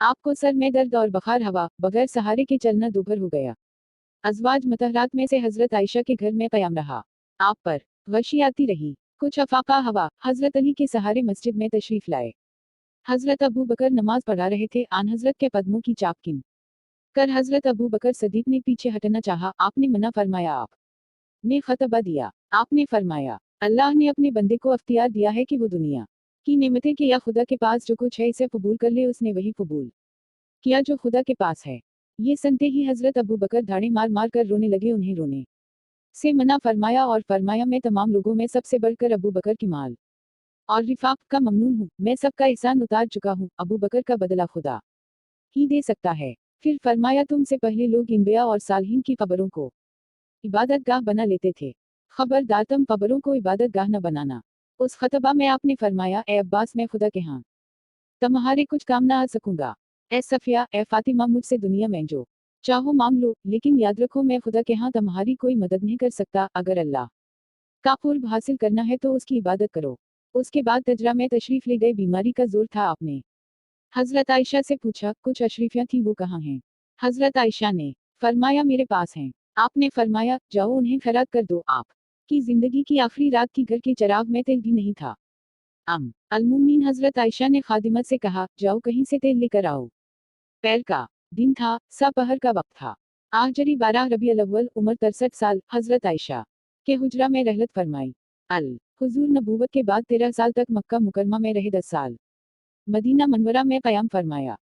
आपको सर में दर्द और बुखार हवा बगैर सहारे के चलना दोपहर हो गया। अज़वाज मुतहरात में से हजरत आयशा के घर में कयाम रहा। आप पर गशी आती रही। कुछ अफाका हवा हजरत अली के सहारे मस्जिद में तशरीफ लाए। हजरत अबू बकर नमाज पढ़ा रहे थे। आन हजरत के कदमों की चाप किन कर हजरत अबू बकर सदीक ने पीछे हटना चाहा। आपने मना फरमाया। आपने खतबा दिया। आपने फरमाया, अल्लाह ने अपने बंदे को अख्तियार दिया है कि वो दुनिया की नेमतें कि या खुदा के पास जो कुछ है इसे कबूल कर ले। उसने वही कबूल किया जो खुदा के पास है। ये सुनते ही हजरत अबू बकर धाड़े मार मार कर रोने लगे। उन्हें रोने से मना फरमाया और फरमाया, मैं तमाम लोगों में सबसे बढ़कर अबू बकर की माल और रिफाक का ममनून हूँ। मैं सबका एहसान उतार चुका हूँ। अबू बकर का बदला खुदा ही दे सकता है। फिर फरमाया, तुमसे पहले लोग इंबिया और सालहीन की कब्रों को इबादत गाह बना लेते थे। खबरदार तुम कब्रों को इबादत गाह न बनाना। उस खतबा में आपने फरमाया, ए अब्बास, मैं खुदा के यहाँ तुम्हारे कुछ काम ना आ सकूंगा। ए सफिया, ए फातिमा, मुझसे दुनिया में जो चाहो मांग लो, लेकिन याद रखो मैं खुदा के यहाँ तुम्हारी कोई मदद नहीं कर सकता। अगर अल्लाह का कुर्ब हासिल करना है तो उसकी इबादत करो। उसके बाद तजरा में तशरीफ ले गए। बीमारी का जोर था। आपने हजरत आयशा से पूछा, कुछ अशरीफियां थी, वो कहाँ हैं? हजरत आयशा ने फरमाया, मेरे पास हैं। आपने फरमाया, जाओ उन्हें खैरात कर दो। आप की जिंदगी की आखिरी रात की घर के चराग में तेल भी नहीं था। अलमुमिन हजरत आयशा ने खादिमत से कहा, जाओ कहीं से तेल लेकर आओ। पैर का दिन था। सपहर का वक्त था। आजरी 12 रबीउल अव्वल, उम्र 63 साल। हजरत आयशा के हुजरा में रहलत फरमाई। अल हुजूर नबूवत के बाद 13 साल तक मक्का मुकरमा में रहे। 10 साल मदीना मनवरा में कयाम फरमाया।